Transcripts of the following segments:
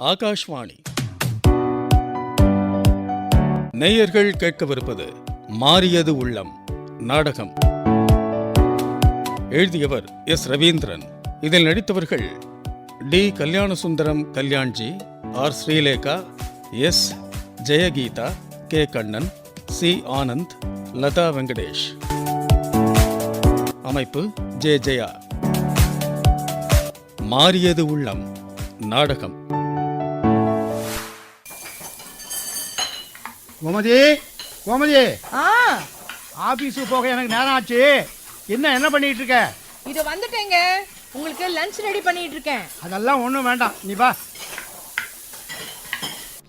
ஆகாஷ்வாணி. நேயர்கள் கேட்கவிருப்பது மாறியது உள்ளம் நாடகம். எழுதியவர் எஸ். ரவீந்திரன். இதில் நடித்தவர்கள் T. Kalyanasundaram Kalyanji, R. Srilekha, S. Jayageetha, K. Kannan, C. Anand, Latha Venkatesh. அமைப்பு ஜே. ஜெயா. மாறியது உள்ளம் நாடகம். கோமதி, ஆபீஸுக்கு போக எனக்கு நேரம் ஆச்சு. என்ன பண்ணிட்டு இருக்க? இது வந்துட்டேங்க. உங்களுக்கு லஞ்ச் ரெடி பண்ணிட்டு இருக்கேன். அதெல்லாம் ஒன்றும் வேண்டாம், நீ வா.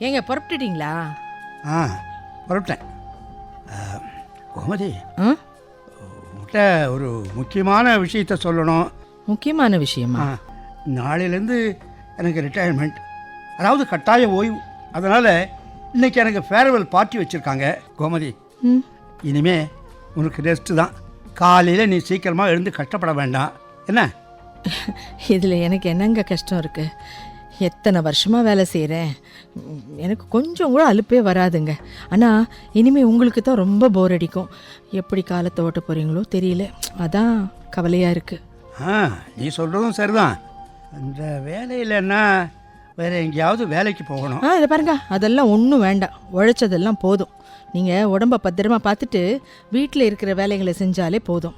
ஏங்க புறப்பட்டுட்டீங்களா? புறப்பட்டேன். கோமதி, உன்கிட்ட ஒரு முக்கியமான விஷயத்த சொல்லணும். முக்கியமான விஷயமா? நாளையிலேருந்து எனக்கு ரிட்டையர்மெண்ட், அதாவது கட்டாய ஓய்வு. அதனால் இன்னைக்கு எனக்கு ஃபேர்வெல் பார்ட்டி வச்சுருக்காங்க. கோமதி, இனிமே உனக்கு ரெஸ்ட்டு தான். காலையில் நீ சீக்கிரமாக எழுந்து கஷ்டப்பட வேண்டாம், என்ன? இதில் எனக்கு என்னங்க கஷ்டம் இருக்குது? எத்தனை வருஷமாக வேலை செய்கிறேன், எனக்கு கொஞ்சம் கூட அலுப்பே வராதுங்க. ஆனால் இனிமேல் உங்களுக்கு தான் ரொம்ப போர் அடிக்கும். எப்படி காலத்தை ஓட்ட போகிறீங்களோ தெரியல, அதான் கவலையாக இருக்குது. நீ சொல்கிறதும் சரிதான். அந்த வேலையிலன்னா வேறு எங்கேயாவது வேலைக்கு போகணும். இதை பாருங்க, அதெல்லாம் ஒன்றும் வேண்டாம். உழைச்சதெல்லாம் போதும். நீங்கள் உடம்ப பத்திரமா பார்த்துட்டு வீட்டில் இருக்கிற வேலைகளை செஞ்சாலே போதும்.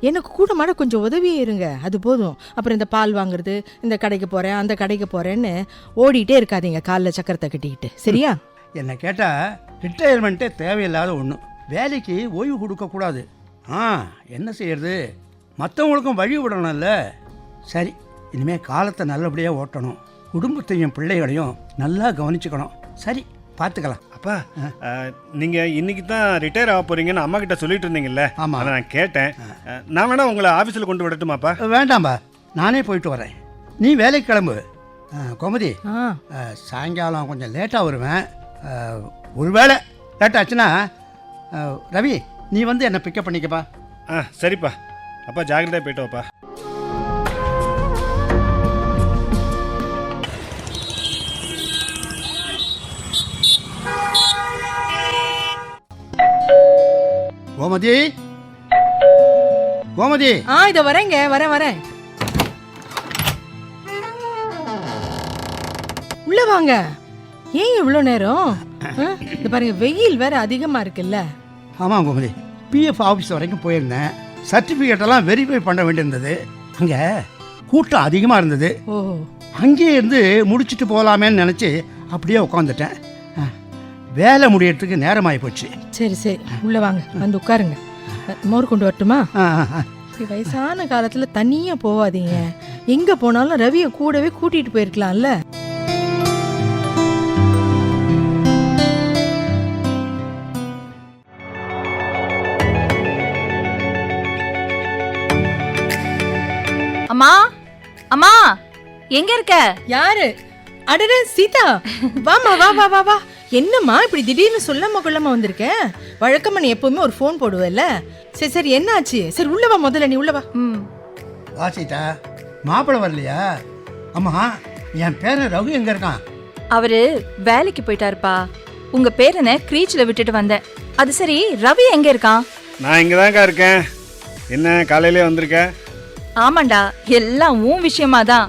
எனக்கு கூட மாட கொஞ்சம் உதவியே இருங்க, அது போதும். அப்புறம் இந்த பால் வாங்குறது, இந்த கடைக்கு போகிறேன் அந்த கடைக்கு போகிறேன்னு ஓடிட்டே இருக்காதீங்க காலில் சக்கரத்தை கட்டிக்கிட்டு, சரியா? என்னை கேட்டால் ரிட்டையர்மெண்ட்டே தேவையில்லாத ஒன்று. வேலைக்கு ஓய்வு கொடுக்கக்கூடாது. என்ன செய்யறது? மற்றவங்களுக்கும் வழி விடணும்ல. சரி, இனிமேல் காலத்தை நல்லபடியாக ஓட்டணும். குடும்பத்தையும் பிள்ளைகளையும் நல்லா கவனிச்சுக்கணும். சரி, பார்த்துக்கலாம். அப்பா, நீங்கள் இன்னைக்கு தான் ரிட்டையர் ஆக போகிறீங்கன்னு அம்மா கிட்ட சொல்லிட்டு இருந்தீங்கல்ல? ஆமாம், அதை நான் கேட்டேன். நான் வேணா உங்களை ஆஃபீஸில் கொண்டு விடட்டுமாப்பா? வேண்டாம்பா, நானே போயிட்டு வரேன். நீ வேலைக்கு கிளம்பு. கோமதி, சாயங்காலம் கொஞ்சம் லேட்டாக வருவேன். ஒரு வேளை லேட் ஆச்சுன்னா ரவி, நீ வந்து என்னை பிக்கப் பண்ணிக்கப்பா. சரிப்பா. அப்பா ஜாகிரதையாக போயிட்டு வாப்பா. கோமதி, கோமதி. இதை வரேங்க, வரேன். உள்ள வாங்க. ஏன் இவ்வளோ நேரம்? இது பாருங்க, வெயில் வேற அதிகமா இருக்குல்ல. ஆமாம் கோமதி, பிஎஃப் ஆஃபீஸ் வரைக்கும் போயிருந்தேன். சர்டிஃபிகேட்டெல்லாம் வெரிஃபை பண்ண வேண்டியிருந்தது. அங்கே கூட்டம் அதிகமாக இருந்தது. அங்கேயே இருந்து முடிச்சுட்டு போகலாமேன்னு நினச்சி அப்படியே உட்காந்துட்டேன். வேலை முடியறதுக்கு நேரமாகி போச்சு. சரி, உள்ள வாங்க, வந்து உட்காருங்க. மோர் கொண்டு வரட்டுமா? வயசான காலத்தில் தனியாக போகாதீங்க. எங்கே போனாலும் ரவியை கூடவே கூட்டிகிட்டு போயிருக்கலாம்ல. அம்மா, அம்மா, எங்க இருக்க? யாரு? அடடே சீதா, வாமா, வா. என்னம்மா இப்படி திடீர்னு சொல்லாம கொள்ளாம வந்திருக்க? வழக்கமா நீ எப்பவுமே ஒரு ஃபோன் போடுவல்ல. சரி, என்ன ஆச்சு? சரி, உள்ள வா, முதல்ல நீ உள்ள வா. வா சீதா, மாப்பிள்ளை வரலையா? அம்மா, என் பேரன் ரகு எங்க இருக்கான்? அவரு வேலைக்கு போயிட்டாருப்பா. உங்க பேரனை கிரீச்ல விட்டுட்டு வந்தேன். அது சரி, ரவி எங்க இருக்கான்? நான் இங்கே தான்க்கா இருக்கேன். என்ன காலையிலே வந்திருக்க? ஆமாண்டா, எல்லாம் உன் விஷயமா தான்.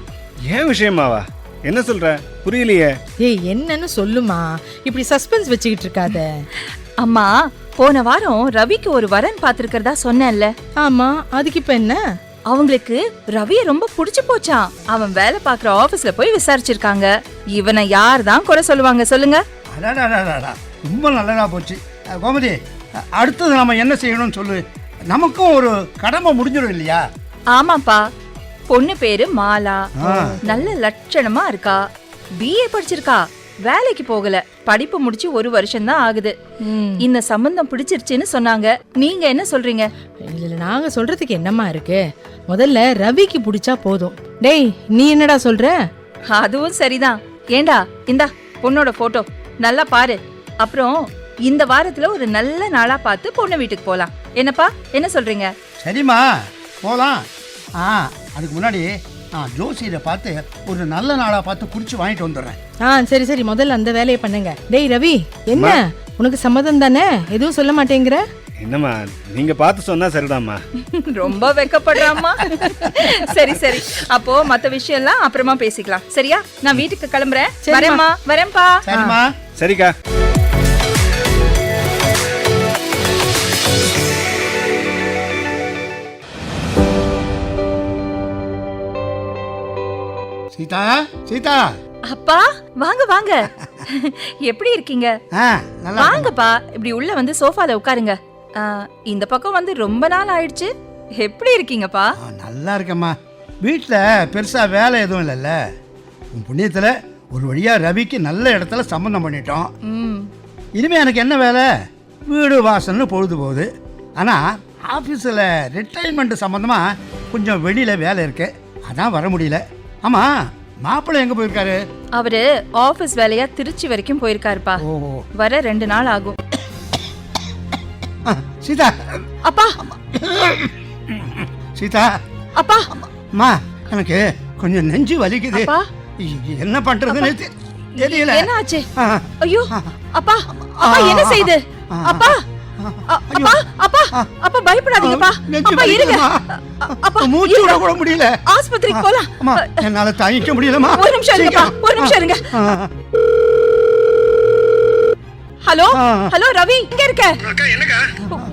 ஏன் விஷயமாவா? என்ன சொல்ற? புரியலையே. ஏய், என்னன்னு சொல்லுமா, இப்படி சஸ்பென்ஸ் வச்சுக்கிட்டு இருக்காத. அம்மா, போன வாரம் ரவிக்கு ஒரு வரன் பாத்துருக்கிறதா சொன்னேன்ல? ஆமா, அதுக்கு இப்ப என்ன? அவங்களுக்கு ரவிய ரொம்ப பிடிச்சு போச்சான். அவன் வேலை பாக்குற ஆபீஸ்ல போய் விசாரிச்சிருக்காங்க. இவனை யார் தான் குறை சொல்லுவாங்க சொல்லுங்க? ரொம்ப நல்லதா போச்சு. கோமதி, அடுத்தது நாம என்ன செய்யணும்னு சொல்லு. நமக்கும் ஒரு கடமை முடிஞ்சிடும் இல்லையா? ஆமாப்பா, பொண்ணு பேரு மாலா, நல்ல லட்சணமா இருக்கா, பிஏ படிச்சிருக்கா, வேலைக்கு போகல, படிப்பு முடிச்சு 1 வருஷம் தான் ஆகுது. இந்த சம்பந்தம் பிடிச்சிருச்சுன்னு சொன்னாங்க. நீங்க என்ன சொல்றீங்க? இல்ல, நாங்க சொல்றதுக்கு என்னமா இருக்கு? முதல்ல ரவிக்கு பிடிச்சா போதும். டேய், நீ என்னடா சொல்ற? அதுவும் சரிதான். ஏண்டா, இந்தா பொண்ணோட போட்டோ நல்லா பாரு. அப்புறம் இந்த வாரத்துல ஒரு நல்ல நாளா பார்த்து பொண்ணு வீட்டுக்கு போலாம். என்னப்பா, என்ன சொல்றீங்க? சரிம்மா, போலாம். அதுக்கு முன்னாடி நான் ஜோசியரை பார்த்து ஒரு நல்ல நாளாக பார்த்து குறித்து வாங்கிட்டு வந்துடுறேன். சரி சரி, முதல்ல அந்த வேலையை பண்ணுங்க. டேய் ரவி, என்ன உனக்கு சம்மதம் தானே? எதுவும் சொல்ல மாட்டேங்கிற? என்னம்மா நீங்க பார்த்து சொன்னா சரிதாம்மா. ரொம்ப வெக்கப்படுறாமா. சரி சரி, அப்போ மத்த விஷயம் எல்லாம் அப்புறமா பேசிக்கலாம், சரியா? நான் வீட்டுக்கு கிளம்புறேன். வரேம்மா. வரேன்ப்பா. சரிம்மா. சரிக்கா. சீதா, சீதா. அப்பா வாங்க வாங்க. எப்படி இருக்கீங்க? நல்லா வாங்கப்பா, இப்படி உள்ள வந்து சோஃபால உட்காருங்க. இந்த பக்கம் வந்து ரொம்ப நாள் ஆயிடுச்சு. எப்படி இருக்கீங்கப்பா? நல்லா இருக்கம்மா. வீட்டில் பெருசாக வேலை எதுவும் இல்லைல்ல. உன் புண்ணியத்தில் ஒரு வழியாக ரவிக்கு நல்ல இடத்துல சம்மந்தம் பண்ணிட்டோம். இனிமேல் எனக்கு என்ன வேலை? வீடு வாசல்னு பொழுது போகுது. ஆனால் ஆஃபீஸில் ரிட்டைர்மெண்ட் சம்மந்தமாக கொஞ்சம் வெளியில் வேலை இருக்கு, அதான் வர முடியல. ஆமாம், மாப்பிள்ளை எங்கே போயிருக்காரு? அவரு ஆஃபீஸ் வேலையா திருச்சி வரைக்கும் போயிருக்காருப்பா. ஓஹோ. வர 2 நாள் ஆகும். சீதா. அப்பா. சீதா. அப்பா. அம்மா, எனக்கு கொஞ்சம் நெஞ்சு வலிக்குது. என்ன பண்றதுன்னு தெரியல. என்ன ஆச்சு? ஐயோ அப்பா, அப்பா என்ன செய்யுது? அப்பா, அப்பா, அப்பா, அப்பா பயப்படாதீங்கப்பா. அப்பா இருங்க. அப்பா மூச்சு விட கூட முடியல. ஆஸ்பத்திரிக்கு போலாம். அம்மா, என்னால தாங்கிக்க முடியலமா. ஒரு நிமிஷம் இருங்கப்பா, ஒரு நிமிஷம் இருங்க. ஹலோ ஹலோ ரவி, இங்க இருக்க?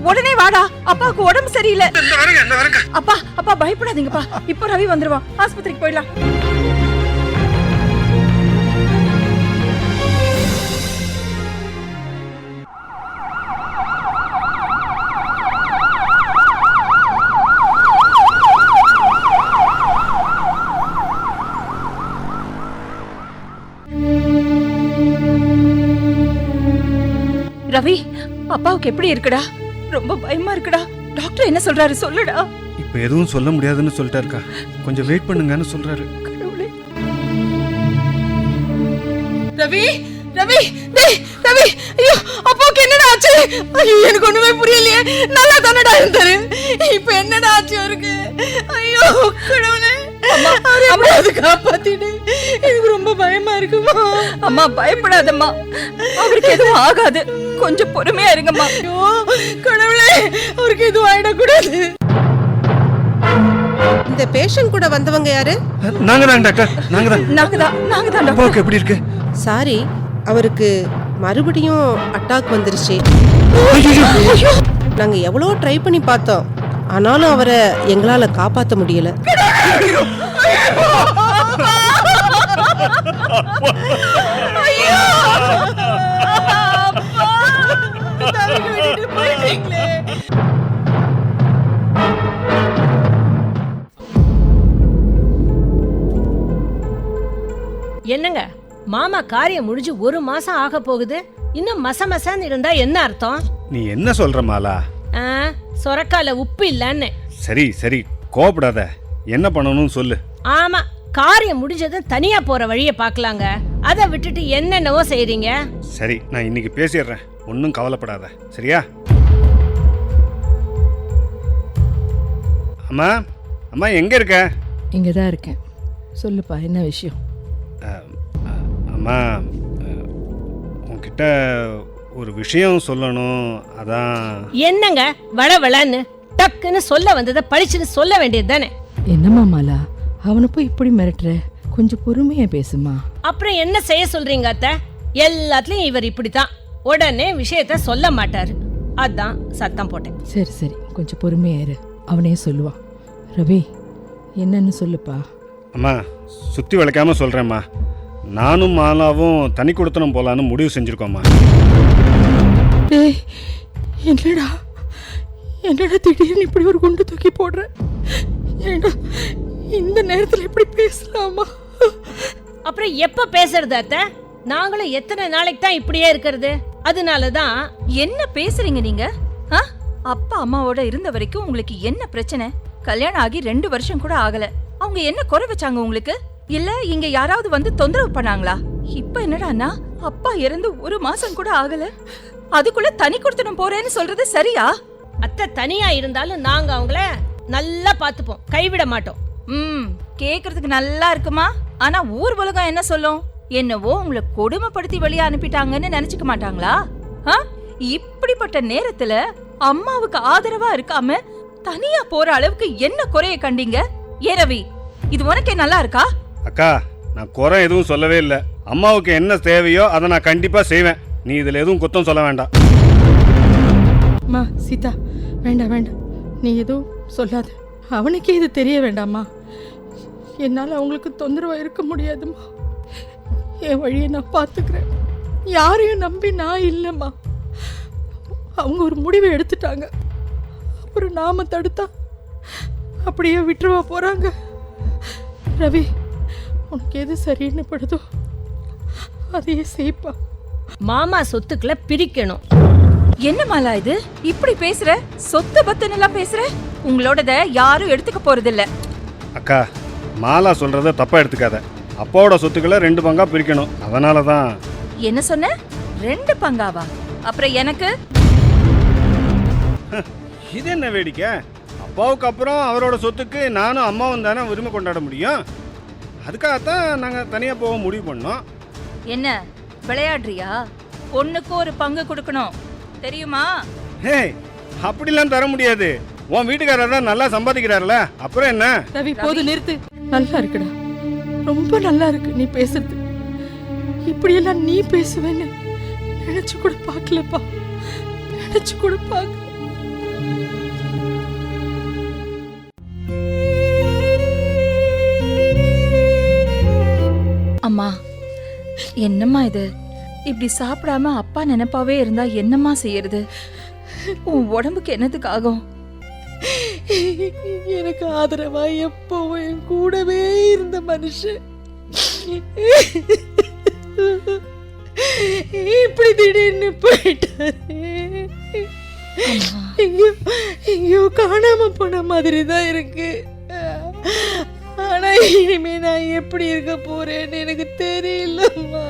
உடனே வாடா, அப்பாவுக்கு உடம்பு சரியில்லை. அப்பா அப்பா பயப்படாதீங்கப்பா, இப்போ ரவி வந்துருவான். ஆஸ்பத்திரிக்கு போயிடலாம். ரவி, அப்பாவுக்கு எப்படி இருக்குடா? ரொம்ப பயமா இருக்குடா. டாக்டர் என்ன சொல்றாரு சொல்லுடா. இப்ப எதுவும் சொல்ல முடியாதுன்னு சொல்லிட்டாருக்கா. கொஞ்சம் வெயிட் பண்ணுங்கன்னு சொல்றாரு. கடவுளே. ரவி, ரவி, டேய் ரவி, ஐயோ அப்பாவுக்கு என்னடா ஆச்சு? ஐயோ எனக்கு ஒண்ணுமே புரியலையே. நல்லா தானடா இருந்தாரு, இப்போ என்னடா ஆச்சு அவருக்கு? ஐயோ கடவுளே, அம்மா அது காப்பாத்திடு. எனக்கு ரொம்ப பயமா இருக்குமா. அம்மா பயப்படாதம்மா, அவருக்கு எதுவும் ஆகாது. கொஞ்சம் பொறுமையா இருங்கம்மா. ஐயோ கடவுளே, அவருக்கு எதுவும் ஆயிடக்கூடாது. இந்த பேஷண்ட் கூட வந்தவங்க யாரு? நாங்க தான் டாக்டர். நாங்க தான் டாக்டர். அப்பாவுக்கு எப்படி இருக்கு? சாரி, அவருக்கு மறுபடியும் அட்டாக் வந்துருச்சு. நாங்க எவ்வளோ ட்ரை பண்ணி பார்த்தோம், ஆனாலும் அவரை எங்களால காப்பாற்ற முடியல. என்னங்க மாமா காரியம் முடிஞ்சு 1 மாசம் ஆக போகுது, இன்னும் மசமசன்னு இருந்தா என்ன அர்த்தம்? நீ என்ன சொல்ற மாலா? சொரக்கால உப்பு இல்லன்னு. சரி சரி, கோபப்படாத. என்ன பண்ணணும்னு சொல்லு. ஆமா, காரியம் முடிஞ்சதும் தனியா போற வழிய பாக்கலாங்க. அதை விட்டுட்டு என்னென்னவோ செய்றீங்க. சரி, நான் இன்னைக்கு பேசிடுறேன், ஒன்னும் கவலைப்படாத, சரியா? அம்மா, அம்மா எங்க இருக்க? இங்கதான் இருக்கேன். சொல்லுப்பா, என்ன விஷயம்? அம்மா, உன்கிட்ட ஒரு விஷயம் சொல்லணும், அதான். என்னங்க வளவளன்னு டக்குன்னு சொல்ல வந்ததை படிச்சுன்னு சொல்ல வேண்டியது தானே? என்னம்மா மாலா, அவனை போய் இப்படி மிரட்டுற? கொஞ்சம் பொறுமையா பேசுமா. அப்புறம் என்ன செய்ய சொல்றீங்க அத்தை? எல்லாத்துலயும் இவர் இப்படித்தான், உடனே விஷயத்த சொல்ல மாட்டாரு. அதான் சத்தம் போட்டேன். சரி சரி, கொஞ்சம் பொறுமையா இரு, அவனே சொல்லுவான். ரவி, என்னன்னு சொல்லுப்பா. அம்மா, சுற்றி வளைக்காம சொல்கிறேம்மா. நானும் மாலாவும் தனி கொடுத்தனம் போகலான்னு முடிவு செஞ்சுருக்கோம்மா. டேய், என்னடா என்னடா திடீர்னு இப்படி ஒரு குண்டு தூக்கி போடுற? ஏண்டா இந்த நேரத்தில் இப்படி பேசலாமா? அப்புறம் எப்ப பேசுறது அத்தை? நாங்களும் எத்தனை நாளைக்கு தான் இப்படியே இருக்கிறது? அதனாலதான். என்ன பேசுறீங்க நீங்க? அப்பா அம்மாவோட இருந்த வரைக்கும் உங்களுக்கு என்ன பிரச்சனை? கல்யாணம் ஆகி 2 வருஷம் கூட ஆகல. அவங்க என்ன குறை வச்சாங்க உங்களுக்கு? இல்ல இங்க யாராவது வந்து தொந்தரவு பண்ணாங்களா? இப்ப என்னடான்னா அப்பா இறந்து 1 மாசம் கூட ஆகல, அதுக்குள்ள தனி கொடுத்தனும் போறேன்னு சொல்றது சரியா? அத்தை தனியா இருந்தாலும் நாங்க அவங்கள நல்லா பாத்துப்போம், கைவிட மாட்டோம். கேக்குறதுக்கு நல்லா இருக்குமா? ஆனா ஊர் உலகம் என்ன சொல்லும்? என்னவோ உங்களை கொடுமைப்படுத்தி வெளியே அனுப்பிட்டாங்கன்னு நினைச்சுக்க மாட்டாங்களா? இப்படிப்பட்ட நேரத்துல அம்மாவுக்கு ஆதரவா இருக்காம தனியா போற அளவுக்கு என்ன குறைய கண்டீங்க? ஏ ரவி, இது உனக்கே நல்லா இருக்கா? அக்கா, நான் குறை எதுவும் சொல்லவே இல்லை. அம்மாவுக்கு என்ன தேவையோ அதை நான் கண்டிப்பாக செய்வேன். நீ இதில் எதுவும் குத்தம் சொல்ல வேண்டாம். அம்மா சீதா, வேண்டாம் வேண்டாம், நீ எதுவும் சொல்லாத. அவனுக்கே இது தெரிய வேண்டாம்மா. என்னால் அவங்களுக்கு தொந்தரவாக இருக்க முடியாதும்மா. என் வழியை நான் பார்த்துக்கிறேன். யாரையும் நம்பி நான் இல்லைம்மா. அவங்க ஒரு முடிவை எடுத்துட்டாங்க, அப்புறம் நாம தடுத்தா அப்படியே விட்டுருவா போகிறாங்க. ரவி, உனக்கு எது சரின்னு படுதோ அதையே செய்ப்பா. மாமா சொத்துக்களை பிரிக்கணும். என்ன மாலா இது இப்படி பேசுற? சொத்து பத்துன்னு எல்லாம் பேசுற? உங்களோடத யாரும் எடுத்துக்க போறதில்ல. அக்கா, மாலா சொல்கிறத தப்பாக எடுத்துக்காத. அப்பாவோட சொத்துக்களை 2 பங்கா பிரிக்கணும். அதனால தான். என்ன சொன்ன? 2 பங்காவா? அப்புறம் எனக்கு? இது என்ன வேடிக்கை? அப்பாவுக்கு அப்புறம் அவரோட சொத்துக்கு நானும் அம்மாவும் தானே உரிமை கொண்டாட முடியும். அதுக்காகத்தான் நாங்கள் தனியாக போக முடிவு பண்ணோம். என்ன விளையாடுறியா? பொண்ணுக்கு ஒரு பங்கு கொடுக்கணும் தெரியுமா? ஹே, அப்படிலாம் தர முடியாது. உன் வீட்டுக்காரர் தான் நல்லா சம்பாதிக்கிறார்ல, அப்புறம் என்ன? ரவி, போது நிறுத்து. நல்லா இருக்குடா, ரொம்ப நல்லா இருக்கு நீ பேசுறது. இப்படியெல்லாம் நீ பேசுவேன்னு நினைச்சு கூட பார்க்கலப்பா, நினைச்சு கூட பார்க்க. அம்மா, என்னம்மா இது? இப்படி சாப்பிடாம அப்பா நினைப்பாவே இருந்தா என்னம்மா செய்யறது? உன் உடம்புக்கு என்னத்துக்கு ஆகும்? எனக்கு ஆதரவா எப்பவும் என் கூடவே இருந்த மனுஷன் இப்படி திடீர்னு போயிட்டாரு. எங்கேயோ காணாம போன மாதிரி தான் இருக்கு. ஆனா இனிமே நான் எப்படி இருக்க போறேன்னு எனக்கு தெரியலம்மா,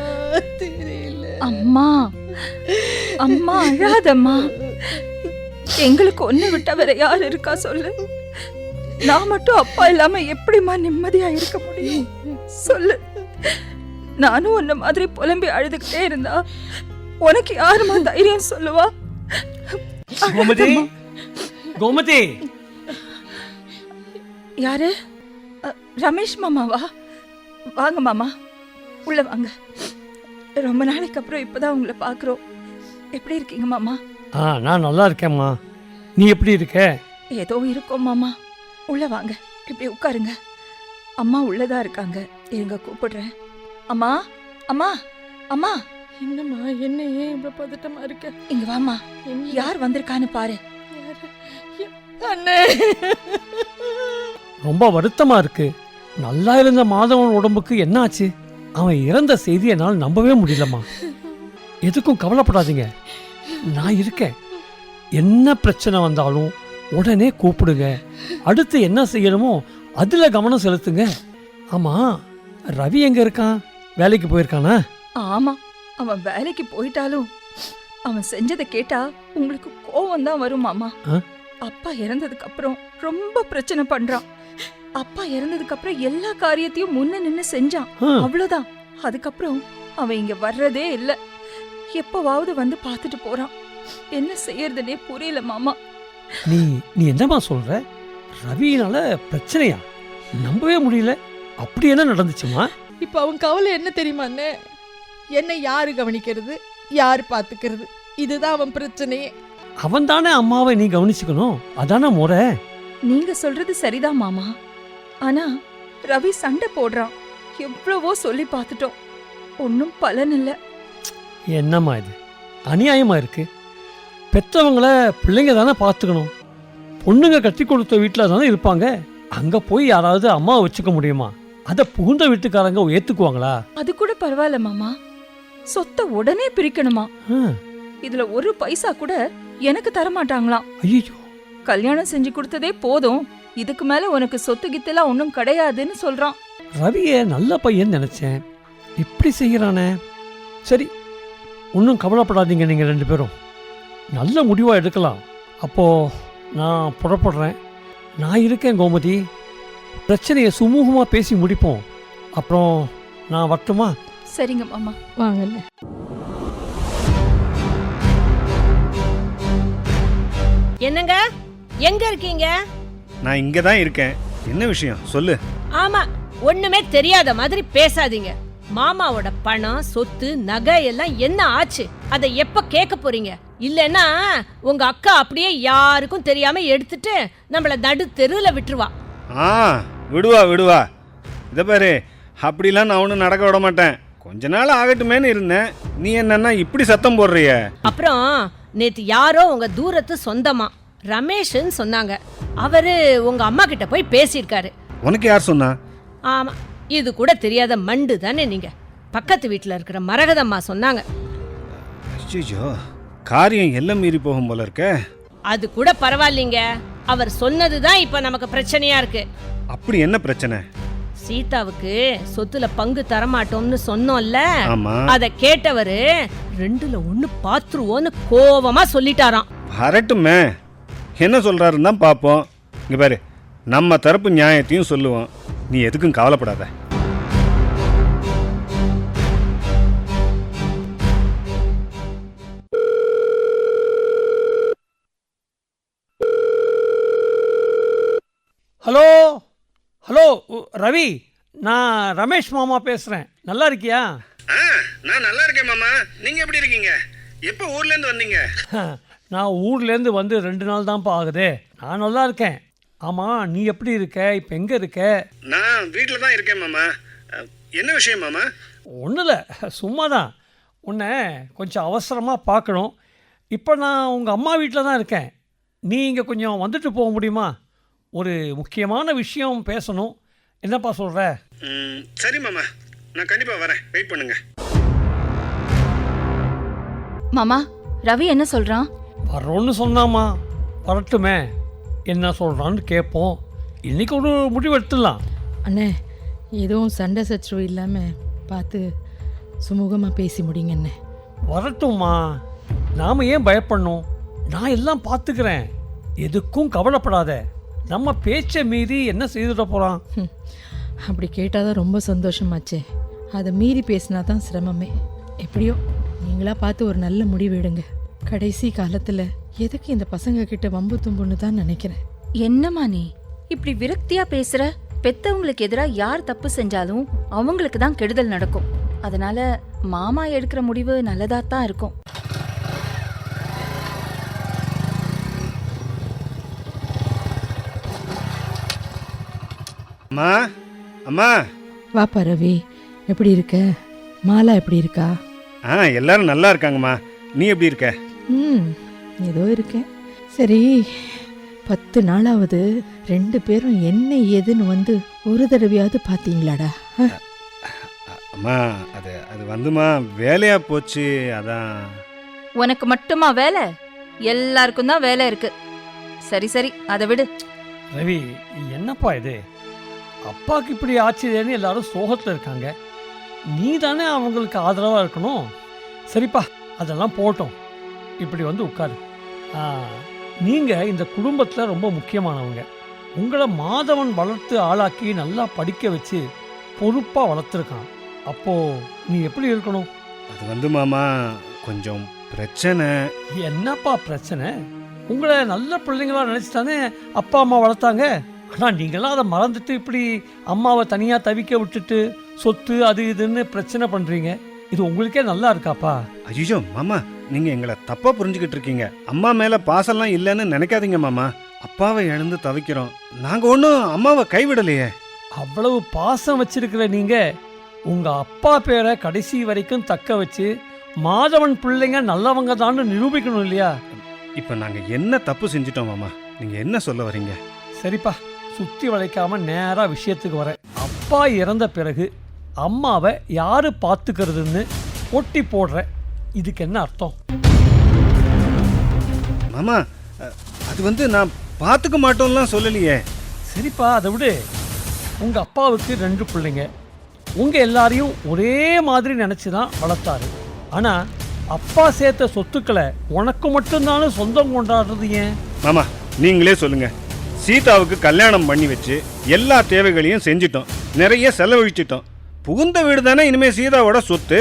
தெரியல. அம்மா, அம்மா அழாதம்மா. எங்களுக்கு ஒண்ணு விட்ட வேற யார் இருக்கா சொல்லு? நான் மட்டும் அப்பா இல்லாம எப்படிம்மா நிம்மதியா இருக்க முடியும் சொல்லு? நானும் உன்ன மாதிரி புலம்பி அழுதுகிட்டே இருந்தா உனக்கு யாருமா தைரியம் சொல்லுவா? கோமதி, கோமதி. யாரு? ரமேஷ் மாமாவா? வாங்க மாமா, உள்ள வாங்க. ரொம்ப நாளைக்கு அப்புறம் இப்பதான் உங்களை பாக்குறோம். எப்படி இருக்கீங்க மாமா? நான் நல்லா இருக்கேம்மா. நீ எப்படி இருக்க? ஏதோ இருக்கோம் மாமா. உள்ள வாங்க, இப்படி உட்காருங்க. அம்மா உள்ளதா இருக்காங்க, இருங்க கூப்பிடுறேன். அம்மா, அம்மா, அம்மா. என்னம்மா, என்ன ஏன் இவ்வளவு பதட்டமா இருக்க? இங்க வாமா, யார் வந்திருக்கான்னு பாரு. அண்ணே, ரொம்ப வருத்தமா இருக்கு. நல்லா இருந்த மாதவன் உடம்புக்கு என்ன ஆச்சு? அவன் இறந்த செய்தி என்னால் நம்பவே முடியலம்மா. எதுக்கும் கவலைப்படாதீங்க, நான் இருக்கேன். என்ன பிரச்சனை வந்தாலும் உடனே கூப்பிடுங்க. அடுத்து என்ன செய்யணுமோ அதுல கவனம் செலுத்துங்க. ஆமா, ரவி எங்க இருக்கான்? வேலைக்கு போயிருக்கானா? ஆமா, அவன் வேலைக்கு போயிட்டாலும் அவன் செஞ்சதை கேட்டா உங்களுக்கு கோவம் தான் வரும் மாமா. அப்பா இறந்ததுக்கு அப்புறம் ரொம்ப பிரச்சனை பண்றான். அப்பா இறந்ததுக்கு அப்புறம் எல்லா காரியத்தையும் முன்ன நின்னு செஞ்சான், அவ்வளவுதான். அதுக்கப்புறம் அவன் இங்க வர்றதே இல்ல. எப்பவாவது வந்து பார்த்துட்டு போறான். என்ன செய்யறதுனே புரியல மாமா. நீ என்னமா சொல்ற? ரவியினால பிரச்சனையா? நம்பவே முடியல. அப்படி என்ன நடந்துச்சுமா? இப்ப அவன் கவலை என்ன தெரியுமா அண்ணே? என்னை யாரு கவனிக்கிறது, யாரு பாத்துக்கிறது, இதுதான் அவன் பிரச்சனையே. அவன் தானே அம்மாவை நீ கவனிச்சுக்கணும், அதானே முறை. நீங்க சொல்றது சரிதான் மாமா. ஆனா ரவி சண்டை போடுறான். எவ்வளவோ சொல்லி பார்த்துட்டோம், ஒன்னும் பலன் இல்ல. என்னம்மா இது அநியாயமா இருக்கு? பெற்றவங்கள பிள்ளைங்க தானே பார்த்துக்கணும். பொண்ணுங்க கட்டி கொடுத்த வீட்டில் தானே இருப்பாங்க. அங்க போய் யாராவது அம்மாவை வச்சுக்க முடியுமா? அதை புகுந்த வீட்டுக்காரங்க ஏத்துக்குவாங்களா? அது கூட பரவாயில்ல மாமா, சொத்தை உடனே பிரிக்கணுமா? இதுல ஒரு பைசா கூட எனக்கு தர மாட்டாங்களாம். ஐயோ, கல்யாணம் செஞ்சு கொடுத்ததே போதும், இதுக்கு மேல உனக்கு சொத்து கித்தெல்லாம் ஒன்னும் கிடையாதுன்னு சொல்றான். ரவிய நல்ல பையன் நினைச்சேன், இப்படி செய்யறானே. சரி, ஒன்றும் கவலைப்படாதீங்க. நீங்க 2 பேரும் நல்ல முடிவா எடுக்கலாம். அப்போ நான் புறப்படுறேன். நான் இருக்கேன் கோமதி. பிரச்சனையை சுமூகமாக பேசி முடிப்போம். அப்புறம் நான் வரட்டுமா? சரிங்க மாமா. வாங்கண்ணே. என்னங்க எங்க இருக்கீங்க? நான் இங்கே தான் இருக்கேன். என்ன விஷயம் சொல்லு. ஆமா, ஒண்ணுமே தெரியாத மாதிரி பேசாதீங்க. மாமாவோட பணம், சொத்து, நகை எல்லாம் என்ன ஆச்சு? அதை எப்ப கேட்க போறீங்க? இல்லைன்னா உங்க அக்கா அப்படியே யாருக்கும் தெரியாம எடுத்துட்டு நம்மள நடு தெருவுல விட்டுருவா. ஆ, விடுவா. இதை பாரு, அப்படிலாம் நான் ஒன்றும் நடக்க விட மாட்டேன். கொஞ்ச நாள் ஆகட்டுமேன்னு இருந்தேன். நீ என்னன்னா இப்படி சத்தம் போடுறிய? அப்புறம் நேத்து யாரோ உங்க தூரத்து சொந்தமா ரமேஷ்ன்னு சொன்னாங்க. அவரு உங்க அம்மா கிட்ட போய் பேசியிருக்காரு. உனக்கு யார் சொன்னா? ஆமா, இது கூட தெரியாத மண்டு தானே நீங்க. பக்கத்து வீட்டுல இருக்கிற மரகதம்மா சொன்னாங்க. ஐயோ, காரியம் எல்லாம் மீறி போகும் போல இருக்க. அது கூட பரவாயில்லைங்க, அவர் சொன்னதுதான் இப்ப நமக்கு பிரச்சனையா இருக்கு. அப்படி என்ன பிரச்சனை? சீதாவுக்கு சொத்துல பங்கு தரமாட்டோம்னு சொன்னோம்ல, ஆமா. அத கேட்டவரு 2ல 1 பாத்துருவோன்னு கோவமா சொல்லிட்டாராம். வரட்டுமே, என்ன சொல்றாருன்னு தான் பார்ப்போம். இங்க பாரு, நம்ம தரப்பு நியாயத்தையும் சொல்லுவோம். நீ எதுக்கும் கவலைப்படாத. ஹலோ ஹலோ ரவி, நான் ரமேஷ் மாமா பேசுகிறேன். நல்லா இருக்கியா? நான் நல்லா இருக்கேன் மாமா. நீங்க எப்படி இருக்கீங்க? எப்போ ஊர்ல இருந்து வந்தீங்க? நான் ஊர்லேருந்து வந்து 2 நாள் தான்ப்பா ஆகுது. நான் நல்லா இருக்கேன். ஆமாம், நீ எப்படி இருக்க? இப்போ எங்கே இருக்க? நான் வீட்டில் தான் இருக்கேன் மாமா. என்ன விஷயம் மாமா? ஒன்றும் இல்லை, சும்மா தான். உன்னை கொஞ்சம் அவசரமாக பார்க்கணும். இப்போ நான் உங்கள் அம்மா வீட்டில் தான் இருக்கேன். நீ இங்கே கொஞ்சம் வந்துட்டு போக முடியுமா? ஒரு முக்கியமான விஷயம் பேசணும். என்னப்பா சொல்கிற? சரி மாமா, நான் கண்டிப்பாக வரேன். வெயிட் பண்ணுங்க. மாமா, ரவி என்ன சொல்றான்? வர்றோன்னு சொன்னாமா, வரட்டுமே. என்ன சொல்கிறான்னு கேட்போம். இன்றைக்கி ஒரு முடிவு எடுத்துடலாம். அண்ணே, எதுவும் சண்டை சச்சரவு இல்லாமல் பார்த்து சுமூகமாக பேசி முடிங்க அண்ணே. வரட்டும்மா, நாம் ஏன் பயப்படணும்? நான் எல்லாம் பார்த்துக்கிறேன். எதுக்கும் கவலைப்படாத. நம்ம பேச்சை மீறி என்ன செய்துட போகிறான்? அப்படி கேட்டால் தான் ரொம்ப சந்தோஷமாச்சே. அதை மீறி பேசினா தான் சிரமமே. எப்படியோ நீங்களாக பார்த்து ஒரு நல்ல முடிவு எடுங்க. கடைசி காலத்தில் எதுக்கு இந்த பசங்க கிட்ட வம்பு தும்புன்னு தான் நினைக்கிறேன். என்னம்மா நீ இப்படி விரக்தியா பேசுற? பெத்தவங்களுக்கு எதிராக யார் தப்பு செஞ்சாலும் அவங்களுக்கு தான் கெடுதல் நடக்கும். அதனால மாமா எடுக்கிற முடிவு நல்லதா தான் இருக்கும். அம்மா, அம்மா. வாப்பா ரவி, எப்படி இருக்க? மாலா எப்படி இருக்கா? எல்லாரும் நல்லா இருக்காங்கம்மா. நீ எப்படி இருக்க? ஏதோ இருக்கேன். சரி, 10 நாளாவது 2 பேரும் என்ன ஏதுன்னு வந்து ஒரு தடவையாவது பார்த்தீங்களாடா? அம்மா, அது வந்துமா வேலையா போச்சு. அதான். உனக்கு மட்டுமா வேலை? எல்லாருக்கும் தான் வேலை இருக்கு. சரி சரி, அதை விடு. ரவி, என்னப்பா இது? அப்பாவுக்கு இப்படி ஆச்சரியன்னு எல்லாரும் சோகத்தில் இருக்காங்க. நீ தானே அவங்களுக்கு ஆதரவாக இருக்கணும். சரிப்பா, அதெல்லாம் போட்டோம். இப்படி வந்து உட்காரு. நீங்கள் இந்த குடும்பத்தில் ரொம்ப முக்கியமானவங்க. உங்களை மாதவன் வளர்த்து ஆளாக்கி நல்லா படிக்க வச்சு பொறுப்பாக வளர்த்துருக்கான். அப்போது நீ எப்படி இருக்கணும்? அது வந்து மாமா, கொஞ்சம் பிரச்சனை. என்னப்பா பிரச்சனை? உங்களை நல்ல பிள்ளைங்களா நினச்சிட்டானே அப்பா அம்மா வளர்த்தாங்க. ஆனால் நீங்களாம் அதை மறந்துட்டு இப்படி அம்மாவை தனியாக தவிக்க விட்டுட்டு சொத்து அது இதுன்னு பிரச்சனை பண்ணுறீங்க. இது உங்களுக்கே நல்லா இருக்காப்பா? ஐயோ மாமா, நீங்க எங்களை தப்பா புரிஞ்சுக்கிட்டு இருக்கீங்க. அம்மா மேல பாசம்லாம் இல்லைன்னு நினைக்காதீங்க மாமா. அப்பாவை இழந்து தவிக்கிறோம். நாங்க ஒன்றும் அம்மாவை கைவிடலையே. அவ்வளவு பாசம் வச்சிருக்கிற நீங்க உங்க அப்பா பேரை கடைசி வரைக்கும் தக்க வச்சு மாதவன் பிள்ளைங்க நல்லவங்க தான் நிரூபிக்கணும் இல்லையா? இப்ப நாங்க என்ன தப்பு செஞ்சிட்டோம் மாமா? நீங்க என்ன சொல்ல வரீங்க? சரிப்பா, சுத்தி வளைக்காம நேரா விஷயத்துக்கு வரேன். அப்பா இறந்த பிறகு அம்மாவை யாரு பார்த்துக்கிறதுன்னு ஒட்டி போடுற, இதுக்கு என்ன அர்த்தம்? மாமா, அது வந்து நான் பார்த்துக்க மாட்டோம்லாம் சொல்லலையே. சரிப்பா, அதை விடு. உங்க அப்பாவுக்கு 2 பிள்ளைங்க. உங்க எல்லாரையும் ஒரே மாதிரி நினைச்சு தான் வளர்த்தாரு. ஆனா அப்பா சேர்த்த சொத்துக்களை உனக்கு மட்டும்தானே சொந்தம் கொண்டாடுறது ஏன்? மாமா, நீங்களே சொல்லுங்க. சீதாவுக்கு கல்யாணம் பண்ணி வச்சு எல்லா தேவைகளையும் செஞ்சிட்டோம், நிறைய செலவழிச்சிட்டோம். புகுந்த வீடு தானே இனிமே சீதாவோட சொத்து.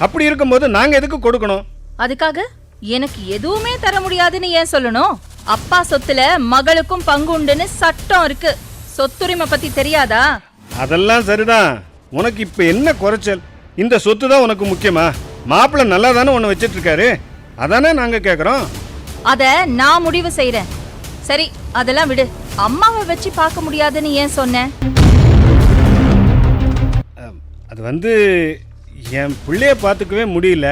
அப்படி இருக்கும்போது நாங்க எதுக்கு கொடுக்கணும்? அதுக்காக எனக்கு எதுவுமே தர முடியாதுன்னு ஏன் சொல்லணும்? அப்பா சொத்துல மகளுக்கும் பங்கு உண்டுன்னு சட்டம் இருக்கு. சொத்துரிமை பத்தி தெரியாதா? அதெல்லாம் சரிதான். உனக்கு இப்ப என்ன குறைச்சல்? இந்த சொத்து தான் உனக்கு முக்கியமா? மாப்பிள்ளை நல்லா தானே உன்னை வச்சிட்டு இருக்காரு, அதானே நாங்க கேக்குறோம். அத நான் முடிவு செய்யறேன். சரி, அதெல்லாம் விடு. அம்மாவை வச்சு பார்க்க முடியாதுன்னு ஏன் சொன்ன? அது என் பிள்ளைய பார்த்துக்கவே முடியல.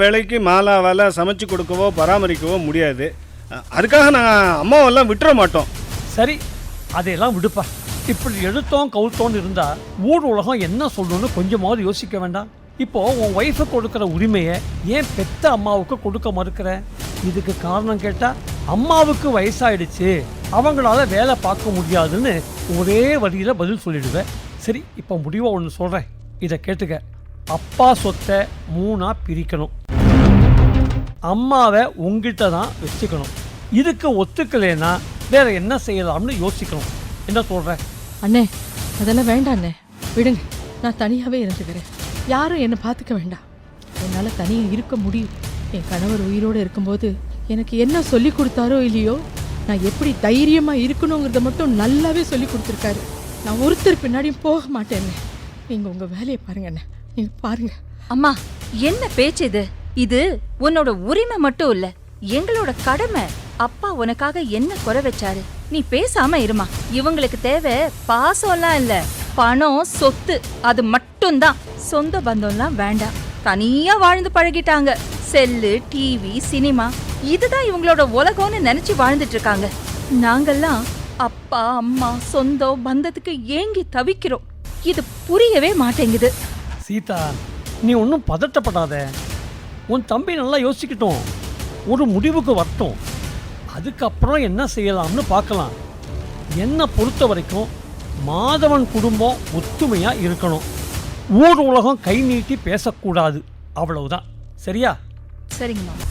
வேலைக்கு மாலாவால் சமைச்சு கொடுக்கவோ பராமரிக்கவோ முடியாது. அதுக்காக நான் அம்மாவெல்லாம் விட்டுற மாட்டோம். சரி, அதையெல்லாம் விடுப்பா. இப்படி எடுத்தோம் கவுத்தோன்னு இருந்தா ஊர் உலகம் என்ன சொல்லணும்னு கொஞ்சமாவது யோசிக்க வேண்டாம்? இப்போ உன் ஒய்ஃபுக்கு கொடுக்குற உரிமையை ஏன் பெத்த அம்மாவுக்கு கொடுக்க மறுக்கிற? இதுக்கு காரணம் கேட்டா அம்மாவுக்கு வயசாயிடுச்சு, அவங்களால வேலை பார்க்க முடியாதுன்னு ஒரே வரியில பதில் சொல்லிடுவேன். சரி, இப்போ முடிவா ஒன்று சொல்றேன், இதை கேட்டுக்க. அப்பா சொத்தை 3ஆ பிரிக்கணும். அம்மாவை உங்ககிட்ட தான் வச்சுக்கணும். இதுக்கு ஒத்துக்கலைன்னா வேற என்ன செய்யலாம்னு யோசிக்கணும். என்ன சொல்ற? அண்ணே, அதெல்லாம் வேண்டாம் அண்ணே, விடுங்க. நான் தனியாகவே இருந்துக்கிறேன். யாரும் என்னை பார்த்துக்க வேண்டாம். என்னால் தனியாக இருக்க முடியும். என் கணவர் உயிரோடு இருக்கும்போது எனக்கு என்ன சொல்லி கொடுத்தாரோ இல்லையோ, நான் எப்படி தைரியமாக இருக்கணுங்கிறத மட்டும் நல்லாவே சொல்லி கொடுத்துருக்காரு. நான் ஒருத்தர் பின்னாடியும் போக மாட்டேன்னு. நீங்கள் உங்கள் வேலையை பாருங்க அண்ணே, நீங்கள் பாருங்க. அம்மா, என்ன பேச்சு இது? இது உன்னோட உரிமை மட்டும் இல்ல, எங்களோட கடமை. அப்பா உனக்காக என்ன குறை வச்சாரு? நீ பேசாம இருமா. இவங்களுக்கு தேவை பாசம்லாம் இல்ல, பணம், சொத்து, அது மட்டும்தான். சொந்த பந்தம்லாம் வேண்டாம். தனியா வாழ்ந்து பழகிட்டாங்க. செல்லு, டிவி, சினிமா, இதுதான் இவங்களோட உலகம்னு நினைச்சு வாழ்ந்துட்டு இருக்காங்க. நாங்கெல்லாம் அப்பா அம்மா சொந்தம் பந்தத்துக்கு ஏங்கி தவிக்கிறோம். இது புரியவே மாட்டேங்குது. சீதா, நீ ஒன்றும் பதட்டப்படாத. உன் தம்பி நல்லா யோசிக்கட்டும், ஒரு முடிவுக்கு வரட்டும். அதுக்கப்புறம் என்ன செய்யலாம்னு பார்க்கலாம். என்னை பொறுத்த வரைக்கும் மாதவன் குடும்பம் ஒத்துமையாக இருக்கணும். ஊர் உலகம் கை நீட்டி பேசக்கூடாது, அவ்வளவுதான். சரியா? சரிங்க மாமா.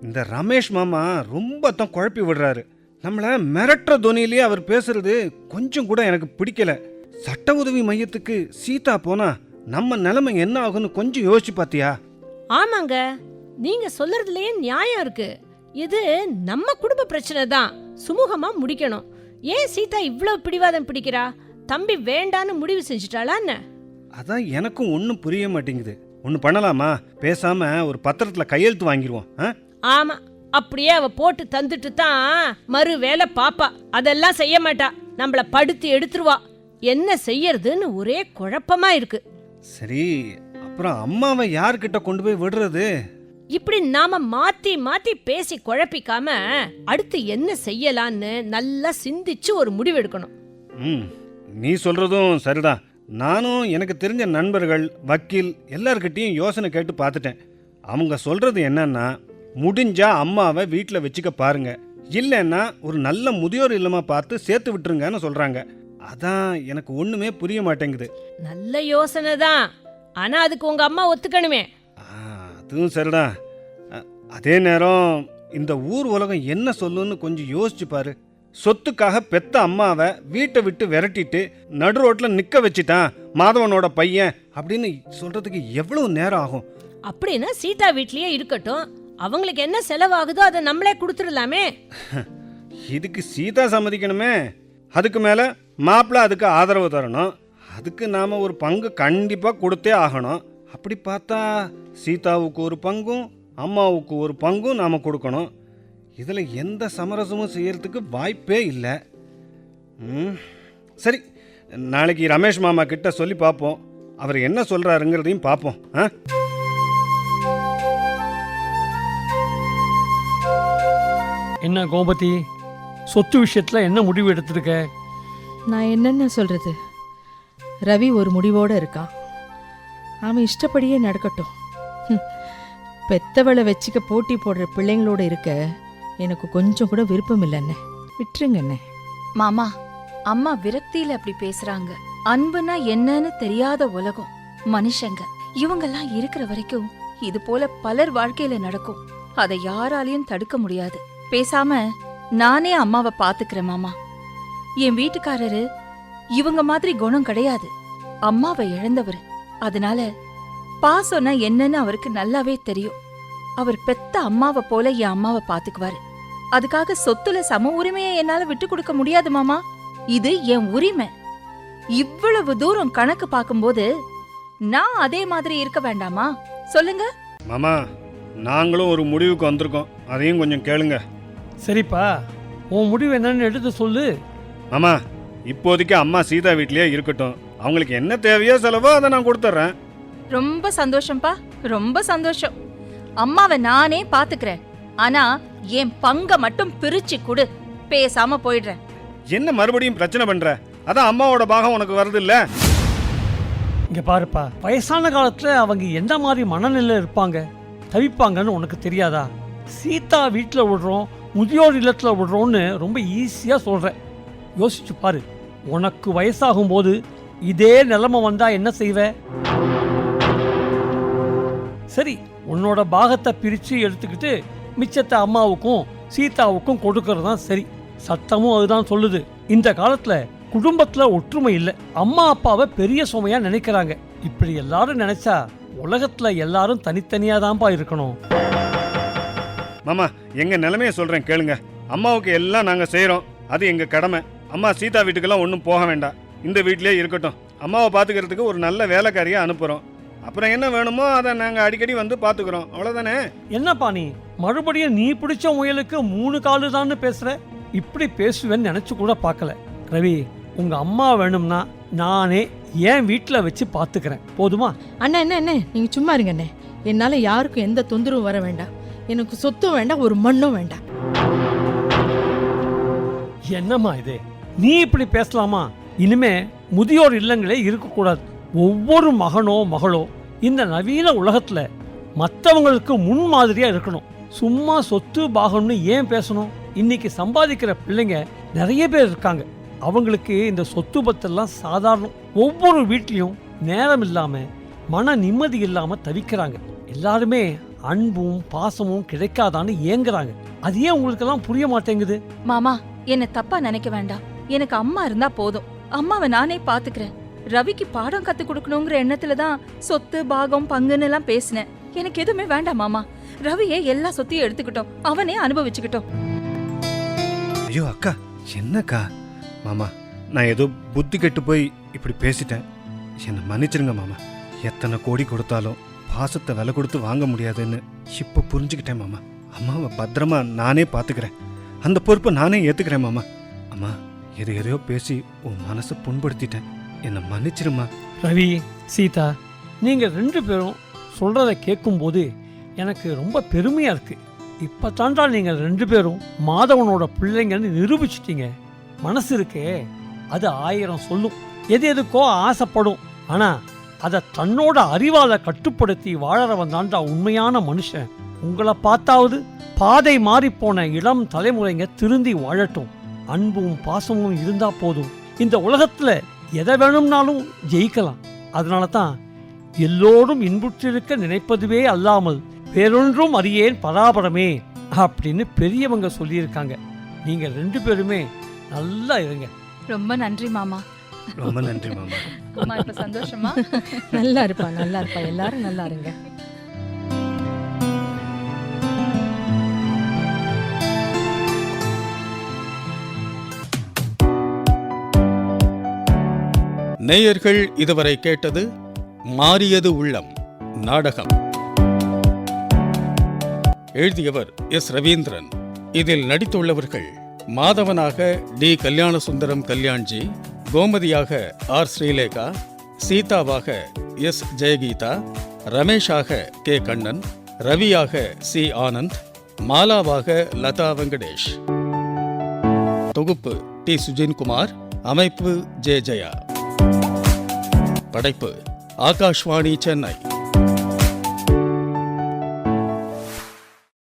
இந்த ரமேஷ் மாமா ரொம்ப தான் குழப்பி விடுறாரு. நம்மள மிரட்டுற துணியிலேயே அவர் பேசுறது கொஞ்சம் கூட எனக்கு பிடிக்கல. சட்ட உதவி மையத்துக்கு சீதா போனா நம்ம நிலைமை என்ன ஆகும்னு கொஞ்சம் யோசிச்சு பாத்தியா? ஆமாங்க, நீங்க சொல்றதுலயே நியாயம் இருக்கு. இது நம்ம குடும்ப பிரச்சனை தான், சுமூகமா முடிக்கணும். ஏன் சீதா இவ்வளவு பிடிவாதம் பிடிக்கிறா? தம்பி வேண்டான்னு முடிவு செஞ்சுட்டாளா என்ன? அதான் எனக்கும் ஒன்றும் புரிய மாட்டேங்குது. ஒன்று பண்ணலாமா? பேசாம ஒரு பத்திரத்துல கையெழுத்து வாங்கிடுவோம். ஆமா, அப்படியே அவ போட்டு தந்துட்டு தான் மறு வேலை பாப்பா. அதெல்லாம் செய்ய மாட்டா, நம்மள படுத்து எடுத்துருவா. என்ன செய்யறதுன்னு ஒரே குழப்பமா இருக்கு. சரி, அப்புறம் அம்மாவை யார்கிட்ட கொண்டு போய் விடுறது? இப்படி நாம மாத்தி மாத்தி பேசி குழப்பிக்காம அடுத்து என்ன செய்யலான்னு நல்லா சிந்திச்சு ஒரு முடிவு எடுக்கணும். நீ சொல்றதும் சரிதான். நானும் எனக்கு தெரிஞ்ச நண்பர்கள், வக்கீல் எல்லார்கிட்டையும் யோசனை கேட்டு பார்த்துட்டேன். அவங்க சொல்றது என்னன்னா, முடிஞ்சா அம்மாவை வீட்டில் வச்சுக்க பாருங்க, இல்லைன்னா ஒரு நல்ல முதியோர் இல்லமா பார்த்து சேர்த்து விட்டுருங்கன்னு சொல்றாங்க. அதான் எனக்கு ஒண்ணுமே புரிய மாட்டேங்குது. நல்ல யோசனை தான், ஆனா அதுக்கு உங்க அம்மா ஒத்துக்கணுமே. அதுவும் சரிதான். அதே நேரம் இந்த ஊர் உலகம் என்ன சொல்லுன்னு கொஞ்சம் யோசிச்சு பாரு. சொத்துக்காக பெத்த அம்மாவை வீட்டை விட்டு விரட்டிட்டு நடு ரோட்ல நிக்க வச்சுட்டான் மாதவனோட பையன் அப்படின்னு சொல்றதுக்கு எவ்வளவு நேரம் ஆகும்? அப்படின்னா சீதா வீட்லயே இருக்கட்டும், அவங்களுக்கு என்ன செலவாகுதோ அதை நம்மளே கொடுத்துடலாமே. இதுக்கு சீதா சம்மதிக்கணுமே. அதுக்கு மேல மாப்பிள்ள அதுக்கு ஆதரவு தரணும். அதுக்கு நாம ஒரு பங்கு கண்டிப்பா கொடுத்தே ஆகணும். அப்படி பார்த்தா சீதாவுக்கு ஒரு பங்கும் அம்மாவுக்கு ஒரு பங்கும் நாம கொடுக்கணும். இதுல எந்த சமரசமும் செய்யறதுக்கு வாய்ப்பே இல்லை. சரி, நாளைக்கு ரமேஷ் மாமா கிட்ட சொல்லி பார்ப்போம். அவர் என்ன சொல்றாருங்கிறதையும் பார்ப்போம். என்ன கோமதி, சொத்து விஷயத்துல என்ன முடிவு எடுத்திருக்க? நான் என்னென்ன சொல்கிறது? ரவி ஒரு முடிவோடு இருக்கான். அவன் இஷ்டப்படியே நடக்கட்டும். பெத்தவளை வச்சுக்க போட்டி போடுற பிள்ளைங்களோட இருக்க எனக்கு கொஞ்சம் கூட விருப்பம் இல்லைண்ணே, விட்டுருங்க அண்ணே. மாமா, அம்மா விரக்தியில அப்படி பேசுறாங்க. அன்புனா என்னன்னு தெரியாத உலகம். மனுஷங்க இவங்கெல்லாம் இருக்கிற வரைக்கும் இது போல பலர் வாழ்க்கையில நடக்கும். அதை யாராலையும் தடுக்க முடியாது. பேசாம நானே அம்மாவை பாத்துக்கிறேன் மாமா. என் வீட்டுக்காரரு இவங்க மாதிரி குணம் கிடையாது. அம்மாவை இழந்தவர். அதனால பாசம்னா என்னன்னு அவருக்கு நல்லாவே தெரியும். அவர் பெத்த அம்மாவை போல என் அம்மாவை பாத்துக்குவாரு. அதுக்காக சொத்துல சம உரிமையை என்னால விட்டு கொடுக்க முடியாது மாமா. இது என் உரிமை. இவ்வளவு தூரம் கணக்கு பார்க்கும்போது நான் அதே மாதிரி இருக்க வேண்டாமா? சொல்லுங்க மாமா, நாங்களும் ஒரு முடிவுக்கு வந்திருக்கோம். அதையும் கொஞ்சம் கேளுங்க. சரிப்பா, உன் முடிவு என்னன்னு எடுத்து சொல்லு. மாமா, இப்போதைக்கு அம்மா சீதா வீட்லயே இருக்கட்டும். அவங்களுக்கு என்ன தேவையோ செலவோ அதை நான் கொடுத்துட்றேன். ரொம்ப சந்தோஷம்பா, ரொம்ப சந்தோஷம். அம்மாவை நானே பாத்துக்கிறேன். ஆனா என் பங்க மட்டும் பிரிச்சு கொடு. பேசாம போயிடுறேன். என்ன மறுபடியும் பிரச்சனை பண்ற? அதான் அம்மாவோட பாகம் உனக்கு வருது இல்ல? இங்க பாருப்பா, வயசான காலத்துல அவங்க எந்த மாதிரி மனநிலையில இருப்பாங்க, தவிப்பாங்கன்னு உனக்கு தெரியாதா? சீதா வீட்டில் விடுறோம், முதியோர் இல்லத்துல விடுறோம்னு ரொம்ப ஈஸியா சொல்றேன். யோசிச்சு பாரு, உனக்கு வயசாகும் போது இதே நிலைமை வந்தா என்ன செய்வ? சரி, உன்னோட பாகத்தை பிரிச்சு எடுத்துக்கிட்டு மிச்சத்தை அம்மாவுக்கும் சீதாவுக்கும் கொடுக்கறது தான் சரி. சட்டமும் அதுதான் சொல்லுது. இந்த காலத்துல குடும்பத்துல ஒற்றுமை இல்லை. அம்மா அப்பாவை பெரிய சுமையா நினைக்கிறாங்க. இப்படி எல்லாரும் நினைச்சா உலகத்துல எல்லாரும் தனித்தனியா தான்ப்பா இருக்கணும். மாமா, எங்க நிலைமைய சொல்றேன் கேளுங்க. அம்மாவுக்கு எல்லாம் நாங்க செய்யறோம். அது எங்க கடமை. அம்மா சீதா வீட்டுக்கெல்லாம் ஒன்றும் போக வேண்டாம். இந்த வீட்டிலே இருக்கட்டும். அம்மாவை பாத்துக்கிறதுக்கு ஒரு நல்ல வேலைக்காரியா அனுப்புறோம். அப்புறம் என்ன வேணுமோ அதை நாங்க அடிக்கடி வந்து பாத்துக்கிறோம். அவ்வளவுதானே? என்னப்பா நீ மறுபடியும் நீ பிடிச்ச முயலுக்கு 3 காலு தான்னு பேசுற? இப்படி பேசுவேன்னு நினைச்சு கூட பார்க்கல. ரவி, உங்க அம்மா வேணும்னா நானே என் வீட்டில் வச்சு பார்த்துக்கிறேன். போதுமா? அண்ணா என்ன நீங்க சும்மா இருங்க அண்ணே. என்னால யாருக்கும் எந்த தொந்தரவும் வர வேண்டாம். எனக்கு சொத்தும் வேண்டாம், ஒரு மண்ணும் வேண்டாம். என்னம்மா இது? நீ இப்படி பேசலாமா? இனிமே முதியோர் இல்லங்களே இருக்கக்கூடாது. ஒவ்வொரு மகனோ மகளோ இந்த நவீன உலகத்துல மற்றவங்களுக்கு முன்மாதிரியா இருக்கணும். சும்மா சொத்து பாகம்னு ஏன் பேசணும்? இன்னைக்கு சம்பாதிக்கிற பிள்ளைங்க நிறைய பேர் இருக்காங்க. அவங்களுக்கு இந்த சொத்து பத்தெல்லாம் சாதாரணம். ஒவ்வொரு வீட்லயும் நேரம் இல்லாம மன நிம்மதி இல்லாம தவிக்கிறாங்க. எல்லாருமே அன்பும் பாசமும் கிடைக்காதான்னு ஏங்குறாங்க. அது ஏன் உங்களுக்கெல்லாம் புரிய மாட்டேங்குது? மாமா, என்ன தப்பா நினைக்க வேண்டாம். எனக்கு அம்மா இருந்தா போதும். அம்மாவை நானே பாத்துக்கிறேன். ரவிக்கு பாடம் கத்து கொடுக்கணுங்கிற எண்ணத்துலதான் சொத்து பாகம் பங்குன்னு எல்லாம் பேசினேன். எனக்கு எதுவுமே வேண்டாம் மாமா. ரவியே எல்லா சொத்தையும் எடுத்துக்கிட்டோம், அவனே அனுபவிச்சுக்கிட்டோம். ஐயோ அக்கா, என்னக்கா? மாமா, நான் ஏதோ புத்தி கெட்டு போய் இப்படி பேசிட்டேன். என்னை மன்னிச்சிருங்க மாமா. எத்தனை கோடி கொடுத்தாலும் பாசத்தை விலை கொடுத்து வாங்க முடியாதுன்னு இப்ப புரிஞ்சுக்கிட்டேன் மாமா. அம்மாவை பத்திரமா நானே பாத்துக்கிறேன். அந்த பொறுப்பை நானே ஏத்துக்கிறேன் மாமா. அம்மா, எதையோ பேசி உன் மனசை புண்படுத்திட்டேன். என்னை மன்னிச்சிருமா. ரவி, சீதா, நீங்க 2 பேரும் சொல்றதை கேட்கும்போது எனக்கு ரொம்ப பெருமையா இருக்கு. இப்ப தாண்டா நீங்க 2 பேரும் மாதவனோட பிள்ளைங்கன்னு நிரூபிச்சிட்டீங்க. மனசு இருக்கே, அது 1000 சொல்லும். எதுக்கோ ஆசைப்படும். ஆனா அதை தன்னோட அறிவால கட்டுப்படுத்தி வாழறவன் தாண்டா உண்மையான மனுஷன். உங்களை பார்த்தாவது பாதை மாறி போன இளம் தலைமுறைங்க திருந்தி வாழட்டும். அன்பும் பாசமும் இருந்தா போதும். இந்த உலகத்துல எதை வேணும்னாலும் ஜெயிக்கலாம். அதனால தான் எல்லோரும் இன்புற்றிருக்க நினைப்பதுவே அல்லாமல் வேறொன்றும் அறியேன் பராபரமே அப்படின்னு பெரியவங்க சொல்லியிருக்காங்க. நீங்க 2 பேருமே நல்லா இருங்க. ரொம்ப நன்றி மாமா. ரொம்ப நன்றி மாமா. அம்மா இப்ப சந்தோஷமா? நல்லா இருப்பா, நல்லா இருப்பா. எல்லாரும் நல்லா இருங்க. நேயர்கள் இதுவரை கேட்டது மாறியது உள்ளம் நாடகம். எழுதியவர் எஸ். ரவீந்திரன். இதில் நடித்துள்ளவர்கள் மாதவனாக டி. கல்யாணசுந்தரம் கல்யாண்ஜி, கோமதியாக ஆர். ஸ்ரீலேகா, சீதாவாக எஸ். ஜெயகீதா, ரமேஷாக கே. கண்ணன், ரவியாக சி. ஆனந்த், மாலாவாக லதா வெங்கடேஷ். தொகுப்பு டி. சுஜின்குமார். அமைப்பு ஜே. ஜெயா. படைப்பு ஆகாஷ்வாணி சென்னை.